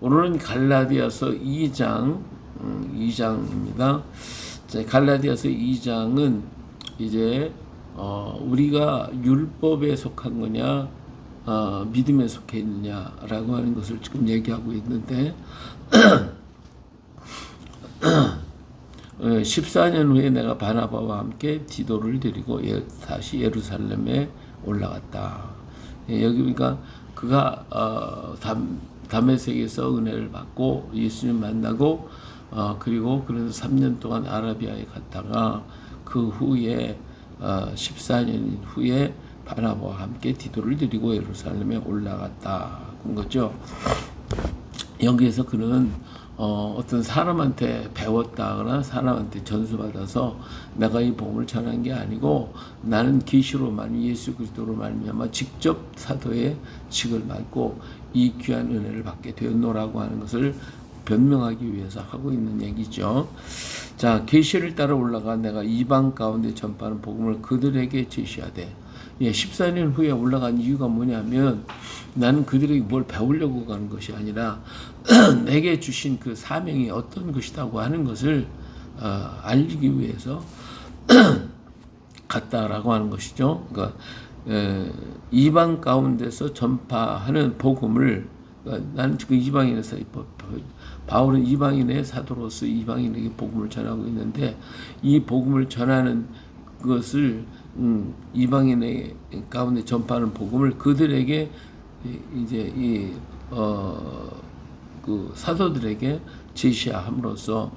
오늘은 갈라디아서 2장입니다. 갈라디아서 2장은 이제 우리가 율법에 속한 거냐 믿음에 속해 있느냐라고 하는 것을 지금 얘기하고 있는데 14년 후에 내가 바나바와 함께 디도를 데리고 다시 예루살렘에 올라갔다. 여기 그러니까 그가 다메섹에서 은혜를 받고 예수님 만나고 그리고 그래서 3년 동안 아라비아에 갔다가 그 후에 14년 후에 바나바와 함께 디도를 데리고 예루살렘에 올라갔다 한 거죠. 여기에서 그는 어떤 사람한테 배웠다거나 사람한테 전수받아서 내가 이 복음을 전한 게 아니고 나는 계시로만 예수 그리스도로 말미암아 직접 사도의 직을 맡고 이 귀한 은혜를 받게 되었노라고 하는 것을 변명하기 위해서 하고 있는 얘기죠. 자, 계시를 따라 올라가 내가 이방 가운데 전파하는 복음을 그들에게 제시하되 14년 후에 올라간 이유가 뭐냐면 나는 그들에게 뭘 배우려고 가는 것이 아니라 내게 주신 그 사명이 어떤 것이라고 하는 것을 알리기 위해서 갔다라고 하는 것이죠. 그러니까 이방 가운데서 전파하는 복음을 나는 지금 이방인에서 바울은 이방인의 사도로서 이방인에게 복음을 전하고 있는데 이 복음을 전하는 것을 이방인의 가운데 전파하는 복음을 그들에게 이제 그 사도들에게 제시함으로써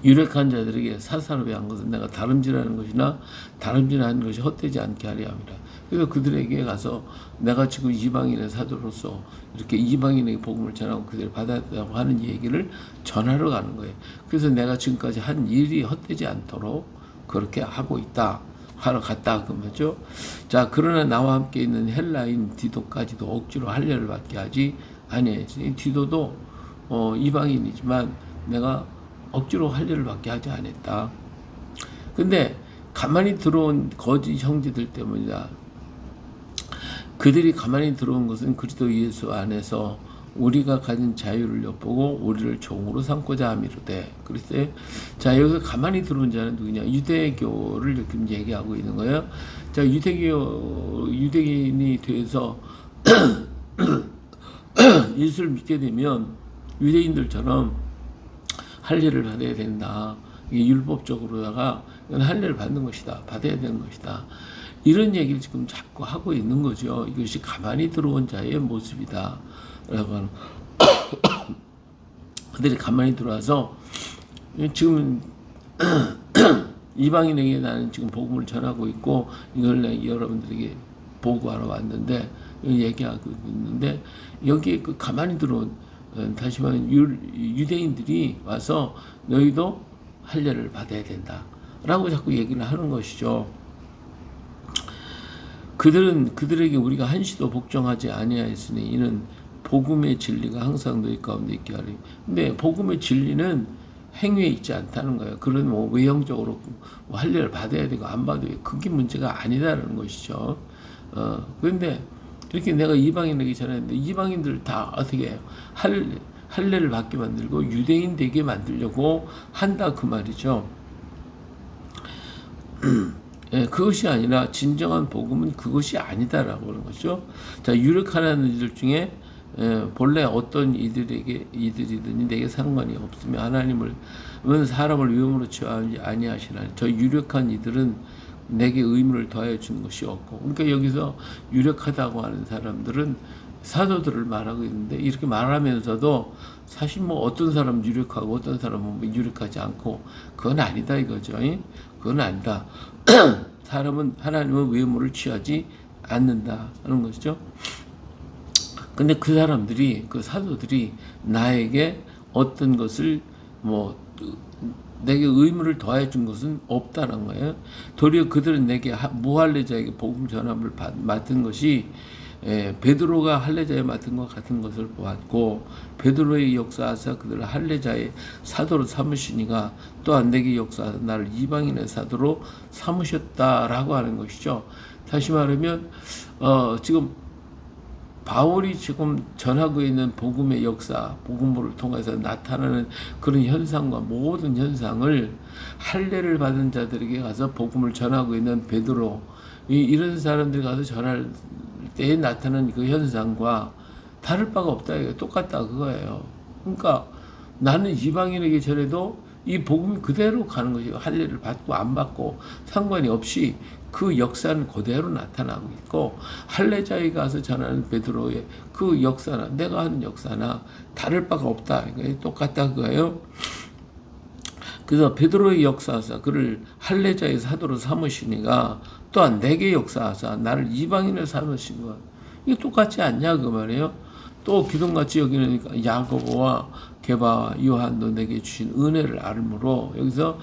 유력한 자들에게 사사롭게 한 것은 내가 다름질하는 것이나 다름질하는 것이 헛되지 않게 하려 합니다. 그래서 그들에게 가서 내가 지금 이방인의 사도로서 이렇게 이방인에게 복음을 전하고 그들을 받았다고 하는 얘기를 전하러 가는 거예요. 그래서 내가 지금까지 한 일이 헛되지 않도록 그렇게 하고 있다. 하러 갔다 그 말이죠. 자, 그러나 나와 함께 있는 헬라인 디도까지도 억지로 할례를 받게 하지 아니하지. 디도도 이방인이지만 내가 억지로 할례를 받게 하지 않았다. 근데 가만히 들어온 거짓 형제들 때문이다. 그들이 가만히 들어온 것은 그리스도 예수 안에서 우리가 가진 자유를 엿보고 우리를 종으로 삼고자 함이로되. 그랬어요. 자, 여기서 가만히 들어온 자는 누구냐? 유대교를 지금 얘기하고 있는 거예요. 자, 유대인이 돼서 예수를 믿게 되면 유대인들처럼 할례를 받아야 된다. 이게 율법적으로다가 이건 할례를 받는 것이다. 받아야 되는 것이다. 이런 얘기를 지금 자꾸 하고 있는 거죠. 이것이 가만히 들어온 자의 모습이다. 라고 하는 그들이 가만히 들어와서 지금 이방인에게 나는 지금 복음을 전하고 있고 이걸 여러분들에게 보고하러 왔는데 얘기하고 있는데 여기에 그 가만히 들어온 다시 말하면 유대인들이 와서 너희도 할례를 받아야 된다 라고 자꾸 얘기를 하는 것이죠. 그들에게 우리가 한시도 복종하지 아니하였으니 이는 복음의 진리가 항상 너희 가운데 있게 하리. 근데 복음의 진리는 행위에 있지 않다는 거예요. 그런 뭐 외형적으로 뭐 할례를 받아야 되고 안 받아야 되고 그게 문제가 아니다라는 것이죠. 그런데 이렇게 내가 이방인에게 전했는데 이방인들 다 어떻게 해요? 할례를 받게 만들고 유대인 되게 만들려고 한다 그 말이죠. 예, 그것이 아니라 진정한 복음은 그것이 아니다라고 하는 거죠. 자, 유력하는 이들 중에 본래 어떤 이들이든지 내게 상관이 없으며 하나님은 사람을 위험으로 취하지 아니하시나니 저 유력한 이들은 내게 의무를 더하여 주는 것이 없고. 그러니까 여기서 유력하다고 하는 사람들은 사도들을 말하고 있는데 이렇게 말하면서도 사실 뭐 어떤 사람은 유력하고 어떤 사람은 뭐 유력하지 않고 그건 아니다 이거죠. 그건 아니다. 사람은 하나님은 외모를 취하지 않는다 하는 것이죠. 근데 그 사람들이 그 사도들이 나에게 어떤 것을 뭐 내게 의무를 더해 준 것은 없다는 거예요. 도리어 그들은 내게 무할례자에게 복음 전함을 맡은 것이 베드로가 할례자에 맡은 것 같은 것을 보았고 베드로의 역사하사 그들을 할례자의 사도로 삼으시니가 또한 내게 역사하사 나를 이방인의 사도로 삼으셨다라고 하는 것이죠. 다시 말하면 지금 바울이 지금 전하고 있는 복음의 역사, 복음을 통해서 나타나는 그런 현상과 모든 현상을 할례를 받은 자들에게 가서 복음을 전하고 있는 베드로, 이런 사람들이 가서 전할 때에 나타나는 그 현상과 다를 바가 없다. 이거 똑같다 그거예요. 그러니까 나는 이방인에게 전해도 이 복음이 그대로 가는 것이고, 할례를 받고 안 받고 상관이 없이 그 역사는 그대로 나타나고 있고, 할례자에 가서 전하는 베드로의 그 역사나 내가 하는 역사나 다를 바가 없다. 이거 똑같다 그거예요. 그래서 베드로의 역사하사 그를 할례자의 사도로 삼으시니가 또한 내게 역사하사 나를 이방인을 삼으신 것, 이게 똑같지 않냐 그 말이에요. 또 기둥같이 여기는 야고보와 게바와 요한도 내게 주신 은혜를 알므로, 여기서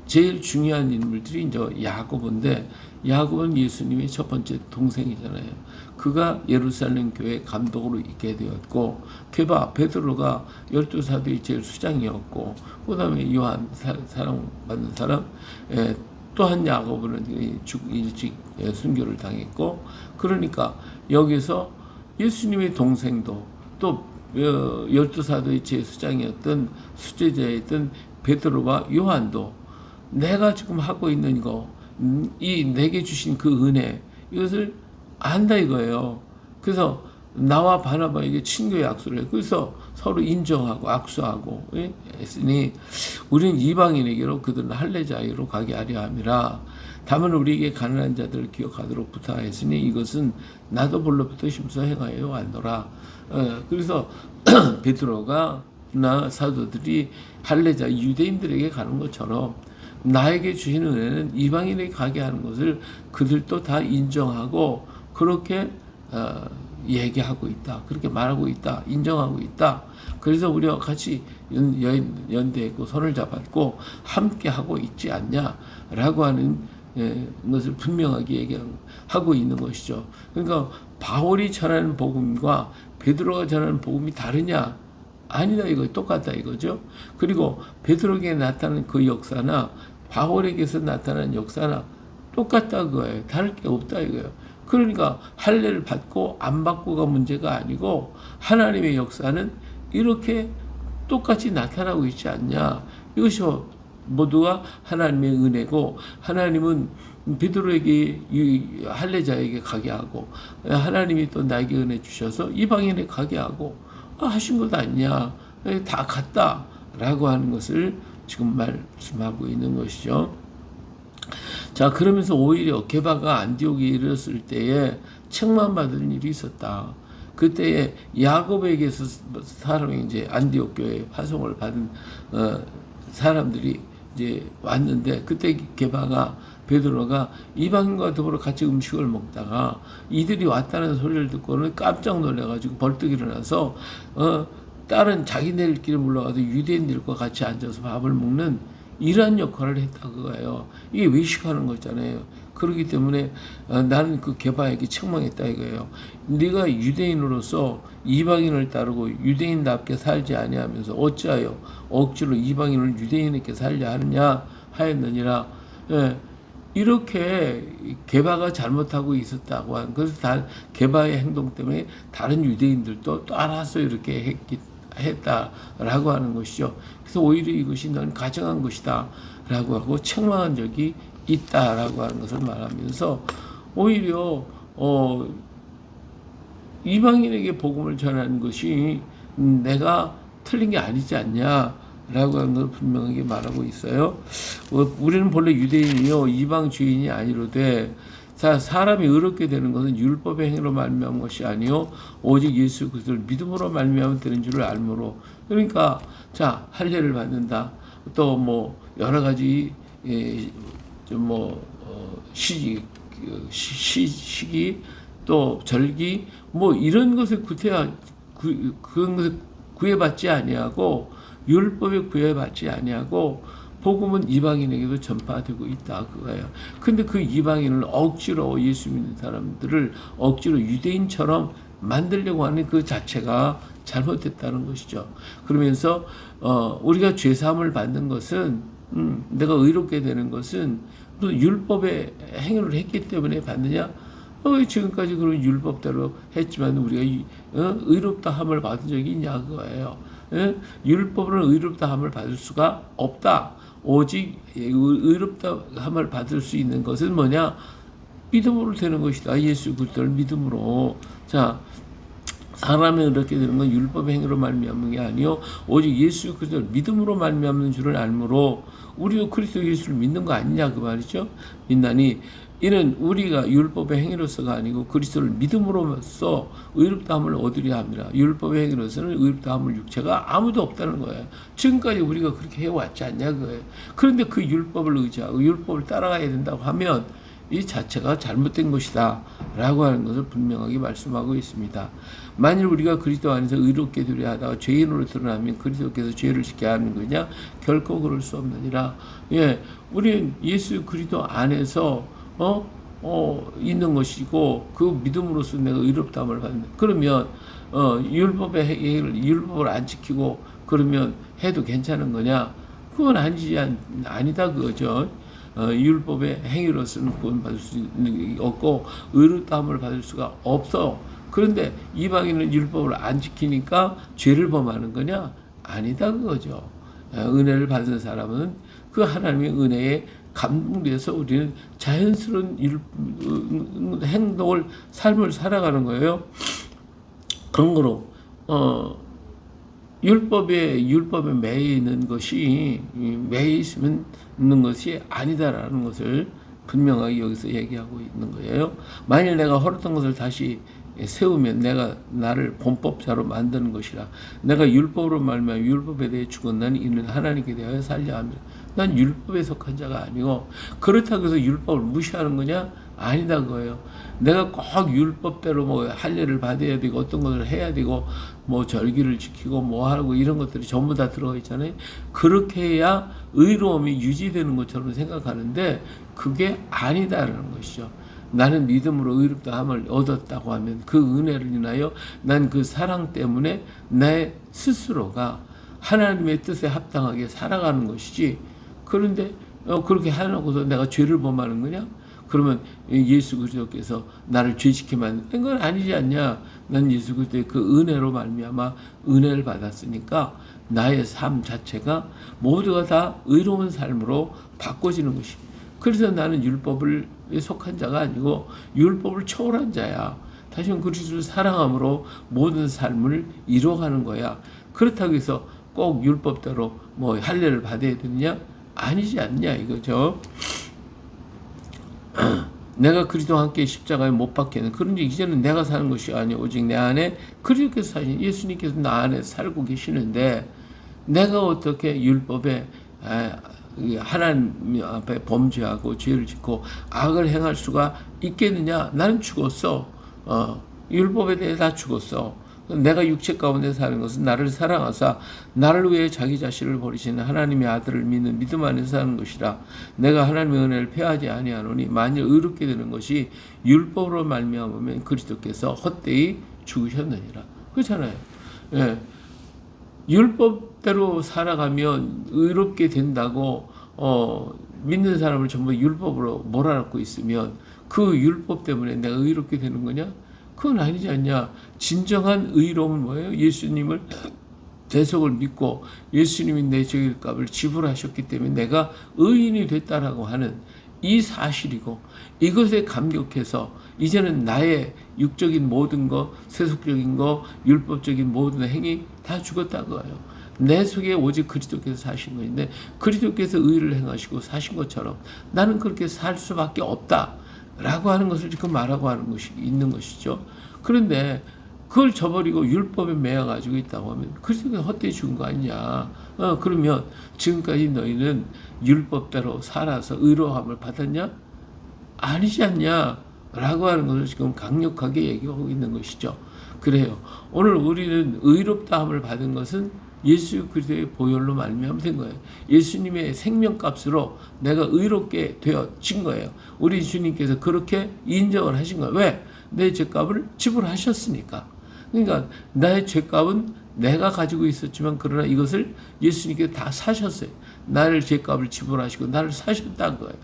제일 중요한 인물들이 이제 야고보인데, 야고보는 예수님의 첫 번째 동생이잖아요. 그가 예루살렘 교회 감독으로 있게 되었고, 게바 베드로가 12사도의 제일 수장이었고, 그 다음에 요한 사랑받는 사람, 또 한 야고보는 일찍 순교를 당했고, 그러니까 여기서 예수님의 동생도 또 12사도의 제수장이었던 수제자였던 베드로와 요한도 내가 지금 하고 있는 거, 이 내게 주신 그 은혜, 이것을 안다 이거예요. 그래서 나와 바나바에게 친교 약속을 해요. 그래서 서로 인정하고 악수하고 했으니 우리는 이방인에게로 그들은 할례자에게로 가게 하려 함이라. 다만 우리에게 가난한 자들을 기억하도록 부탁했으니 이것은 나도 본로부터 심서 행하여 왔노라. 그래서 베드로가 나 사도들이 할례자 유대인들에게 가는 것처럼 나에게 주신 은혜는 이방인에게 가게 하는 것을 그들도 다 인정하고 그렇게 얘기하고 있다. 그렇게 말하고 있다. 인정하고 있다. 그래서 우리와 같이 연대했고 손을 잡았고 함께 하고 있지 않냐라고 하는 것을 분명하게 얘기하고 있는 것이죠. 그러니까 바울이 전하는 복음과 베드로가 전하는 복음이 다르냐? 아니다 이거 똑같다 이거죠. 그리고 베드로에게 나타나는 그 역사나 바울에게서 나타나는 역사나 똑같다 그거예요. 다를 게 없다 이거예요. 그러니까 할례를 받고 안 받고가 문제가 아니고 하나님의 역사는 이렇게 똑같이 나타나고 있지 않냐. 이것이 모두가 하나님의 은혜고, 하나님은 베드로에게 할례자에게 가게 하고 하나님이 또 나에게 은혜 주셔서 이방인에 가게 하고 하신 것 아니냐. 다 같다라고 하는 것을 지금 말씀하고 있는 것이죠. 자, 그러면서 오히려 게바가 안디옥에 이르렀을 때에 책망받은 일이 있었다. 그때에 야고보에게서 사람이 이제 안디옥 교회 파송을 받은 사람들이 이제 왔는데, 그때 게바가 베드로가 이방인과 더불어 같이 음식을 먹다가 이들이 왔다는 소리를 듣고는 깜짝 놀라가지고 벌떡 일어나서 다른 자기네들끼리 물러가서 유대인들과 같이 앉아서 밥을 먹는 이러한 역할을 했다 그거예요. 이게 외식하는 거잖아요. 그렇기 때문에 나는 그 게바에게 책망했다 이거예요. 네가 유대인으로서 이방인을 따르고 유대인답게 살지 아니하면서 어찌하여 억지로 이방인을 유대인에게 살려 하느냐 하였느니라. 이렇게 게바가 잘못하고 있었다고 하는, 그래서 다 게바의 행동 때문에 다른 유대인들도 따라서 이렇게 했다라고 하는 것이죠. 그래서 오히려 이것이 넌 가정한 것이다 라고 하고 책망한 적이 있다라고 하는 것을 말하면서, 오히려 이방인에게 복음을 전하는 것이 내가 틀린 게 아니지 않냐 라고 하는 걸 분명하게 말하고 있어요. 우리는 본래 유대인이요 이방 주인이 아니로되 사람이 의롭게 되는 것은 율법의 행위로 말미암은 것이 아니요 오직 예수 그리스도를 믿음으로 말미암아 되는 줄을 알므로. 그러니까 자, 할례를 받는다, 또 뭐 여러 가지 시기 또 절기 뭐 이런 것에 그런 것에 구애받지 아니하고 율법에 구애받지 아니하고 복음은 이방인에게도 전파되고 있다 그거예요. 근데 그 이방인을 억지로 예수 믿는 사람들을 억지로 유대인처럼 만들려고 하는 그 자체가 잘못됐다는 것이죠. 그러면서 우리가 죄 사함을 받는 것은 내가 의롭게 되는 것은 또 율법의 행위를 했기 때문에 받느냐? 지금까지 그런 율법대로 했지만 우리가 의롭다 함을 받은 적이 있냐 그거예요. 율법으로는 의롭다 함을 받을 수가 없다. 오직 의롭다 함을 받을 수 있는 것은 뭐냐? 믿음으로 되는 것이다. 예수 그리스도를 믿음으로. 자, 사람이 이렇게 되는 건 율법의 행위로 말미암는 게 아니요 오직 예수 그리스도를 믿음으로 말미암는 줄을 알므로 우리도 그리스도 예수를 믿는 거 아니냐 그 말이죠. 믿나니 이는 우리가 율법의 행위로서가 아니고 그리스도를 믿음으로써 의롭다함을 얻으려 합니다. 율법의 행위로서는 의롭다함을 육체가 아무도 없다는 거예요. 지금까지 우리가 그렇게 해왔지 않냐 그거예요. 그런데 그 율법을 의지하고 율법을 따라가야 된다고 하면 이 자체가 잘못된 것이다 라고 하는 것을 분명하게 말씀하고 있습니다. 만일 우리가 그리스도 안에서 의롭게 되려 하다가 죄인으로 드러나면 그리스도께서 죄를 짓게 하는 거냐? 결코 그럴 수 없느니라. 우리는 예수 그리스도 안에서 있는 것이고 그 믿음으로써 내가 의롭다함을 받는다. 그러면 율법을 안 지키고 그러면 해도 괜찮은 거냐? 그건 아니다 그거죠. 율법의 행위로서는 구원받을 수 없고 의롭다함을 받을 수가 없어. 그런데 이방인은 율법을 안 지키니까 죄를 범하는 거냐? 아니다 그거죠. 은혜를 받은 사람은 그 하나님의 은혜에 감동돼서 우리는 자연스러운 행동을 삶을 살아가는 거예요. 그런 거로 율법에 매여 있는 것이 있는 것이 아니다라는 것을 분명하게 여기서 얘기하고 있는 거예요. 만일 내가 헐었던 것을 다시 세우면 내가 나를 본법자로 만드는 것이라. 내가 율법으로 말미암아 율법에 대해 죽었나니 이는 하나님께 대하여 살려 합니다. 난 율법에 속한 자가 아니고 그렇다고 해서 율법을 무시하는 거냐? 아니다 그거예요. 내가 꼭 율법대로 뭐 할례를 받아야 되고 어떤 것을 해야 되고 뭐 절기를 지키고 뭐 하고 이런 것들이 전부 다 들어가 있잖아요. 그렇게 해야 의로움이 유지되는 것처럼 생각하는데 그게 아니다라는 것이죠. 나는 믿음으로 의롭다함을 얻었다고 하면 그 은혜를 인하여 난 그 사랑 때문에 내 스스로가 하나님의 뜻에 합당하게 살아가는 것이지. 그런데 그렇게 해놓고서 내가 죄를 범하는 거냐? 그러면 예수 그리스도께서 나를 죄짓게 만든 건 아니지 않냐? 난 예수 그리스도의 그 은혜로 말미암아 은혜를 받았으니까 나의 삶 자체가 모두가 다 의로운 삶으로 바꿔지는 것이. 그래서 나는 율법을 속한 자가 아니고 율법을 초월한 자야. 다시 한번 그리스도를 사랑함으로 모든 삶을 이루어가는 거야. 그렇다고 해서 꼭 율법대로 뭐 할례를 받아야 되느냐? 아니지 않냐 이거죠. 내가 그리스도와 함께 십자가에 못 박혀는 그런데 이제는 내가 사는 것이 아니오 오직 내 안에 그리스도께서 사신 예수님께서 나 안에 살고 계시는데 내가 어떻게 율법에 하나님 앞에 범죄하고 죄를 짓고 악을 행할 수가 있겠느냐? 나는 죽었어. 율법에 대해 다 죽었어. 내가 육체 가운데 사는 것은 나를 사랑하사 나를 위해 자기 자신을 버리시는 하나님의 아들을 믿는 믿음 안에서 사는 것이라. 내가 하나님의 은혜를 패하지 아니하노니 만일 의롭게 되는 것이 율법으로 말미암으면 그리스도께서 헛되이 죽으셨느니라. 그렇잖아요. 율법대로 살아가면 의롭게 된다고 믿는 사람을 전부 율법으로 몰아넣고 있으면 그 율법 때문에 내가 의롭게 되는 거냐? 그건 아니지 않냐. 진정한 의로움은 뭐예요? 예수님을 대속을 믿고 예수님이 내 죄값을 지불하셨기 때문에 내가 의인이 됐다라고 하는 이 사실이고 이것에 감격해서 이제는 나의 육적인 모든 것, 세속적인 것, 율법적인 모든 행위 다 죽었다는 거예요. 내 속에 오직 그리스도께서 사신 것인데 그리스도께서 의를 행하시고 사신 것처럼 나는 그렇게 살 수밖에 없다 라고 하는 것을 지금 말하고 하는 것이 있는 것이죠. 그런데 그걸 저버리고 율법에 매여 가지고 있다고 하면 그리스도가 헛되이 죽은 거 아니냐. 그러면 지금까지 너희는 율법대로 살아서 의로움을 받았냐? 아니지 않냐? 라고 하는 것을 지금 강력하게 얘기하고 있는 것이죠. 그래요. 오늘 우리는 의롭다함을 받은 것은 예수 그리스도의 보혈로 말미암아 된 거예요. 예수님의 생명값으로 내가 의롭게 되어진 거예요. 우리 주님께서 그렇게 인정을 하신 거예요. 왜? 내 죄값을 지불하셨으니까. 그러니까 나의 죄값은 내가 가지고 있었지만 그러나 이것을 예수님께서 다 사셨어요. 나를 죄값을 지불하시고 나를 사셨다는 거예요.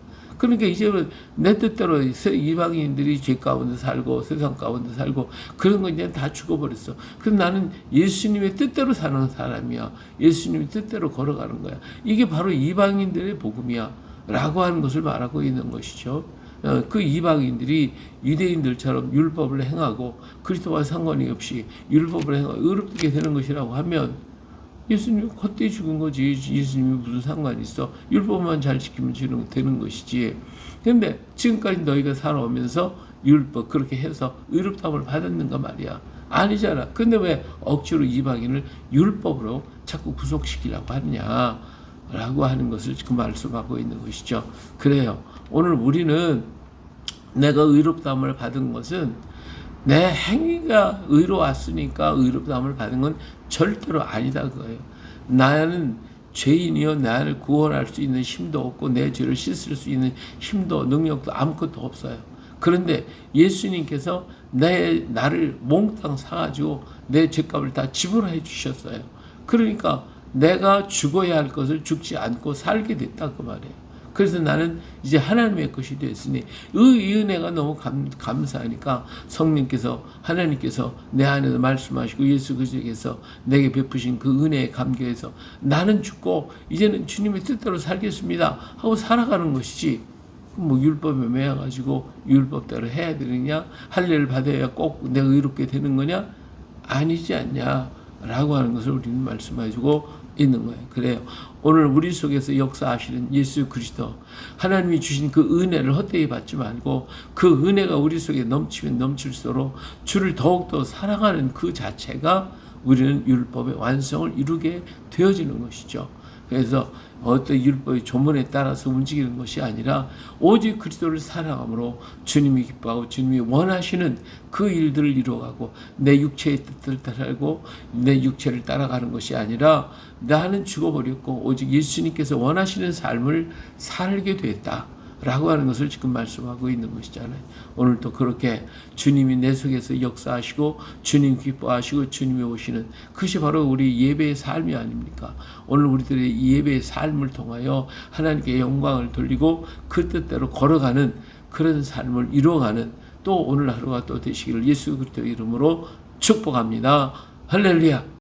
그러니까 이제는 내 뜻대로 이방인들이 죄 가운데 살고 세상 가운데 살고 그런 건 이제 다 죽어버렸어. 그럼 나는 예수님의 뜻대로 사는 사람이야. 예수님의 뜻대로 걸어가는 거야. 이게 바로 이방인들의 복음이야. 라고 하는 것을 말하고 있는 것이죠. 그 이방인들이 유대인들처럼 율법을 행하고 그리스도와 상관이 없이 율법을 행하고 의롭게 되는 것이라고 하면 예수님이 헛되이 죽은 거지. 예수님이 무슨 상관이 있어. 율법만 잘 지키면 되는 것이지. 근데 지금까지 너희가 살아오면서 율법 그렇게 해서 의롭다함을 받았는가 말이야. 아니잖아. 근데 왜 억지로 이방인을 율법으로 자꾸 구속시키려고 하느냐 라고 하는 것을 지금 말씀하고 있는 것이죠. 그래요. 오늘 우리는 내가 의롭다함을 받은 것은 내 행위가 의로웠으니까 의롭다함을 받은 건 절대로 아니다 그거예요. 나는 죄인이요 나를 구원할 수 있는 힘도 없고 내 죄를 씻을 수 있는 힘도 능력도 아무것도 없어요. 그런데 예수님께서 나를 몽땅 사가지고 내 죄값을 다 지불해 주셨어요. 그러니까 내가 죽어야 할 것을 죽지 않고 살게 됐다 그 말이에요. 그래서 나는 이제 하나님의 것이 됐으니 이 은혜가 너무 감사하니까 성령께서 하나님께서 내 안에서 말씀하시고 예수 그리스도께서 내게 베푸신 그 은혜에 감격해서 나는 죽고 이제는 주님의 뜻대로 살겠습니다 하고 살아가는 것이지 뭐 율법에 매여가지고 율법대로 해야 되느냐 할례를 받아야 꼭 내가 의롭게 되는 거냐 아니지 않냐 라고 하는 것을 우리는 말씀해주고 있는 거예요. 그래요. 오늘 우리 속에서 역사하시는 예수 그리스도 하나님이 주신 그 은혜를 헛되이 받지 말고 그 은혜가 우리 속에 넘치면 넘칠수록 주를 더욱더 사랑하는 그 자체가 우리는 율법의 완성을 이루게 되어지는 것이죠. 그래서 어떤 율법의 조문에 따라서 움직이는 것이 아니라 오직 그리스도를 사랑함으로 주님이 기뻐하고 주님이 원하시는 그 일들을 이루어가고 내 육체의 뜻을 따르고 내 육체를 따라가는 것이 아니라 나는 죽어버렸고 오직 예수님께서 원하시는 삶을 살게 됐다. 라고 하는 것을 지금 말씀하고 있는 것이잖아요. 오늘도 그렇게 주님이 내 속에서 역사하시고 주님 기뻐하시고 주님이 오시는 그것이 바로 우리 예배의 삶이 아닙니까? 오늘 우리들의 예배의 삶을 통하여 하나님께 영광을 돌리고 그 뜻대로 걸어가는 그런 삶을 이루어가는 또 오늘 하루가 또 되시기를 예수 그리스도의 이름으로 축복합니다. 할렐루야.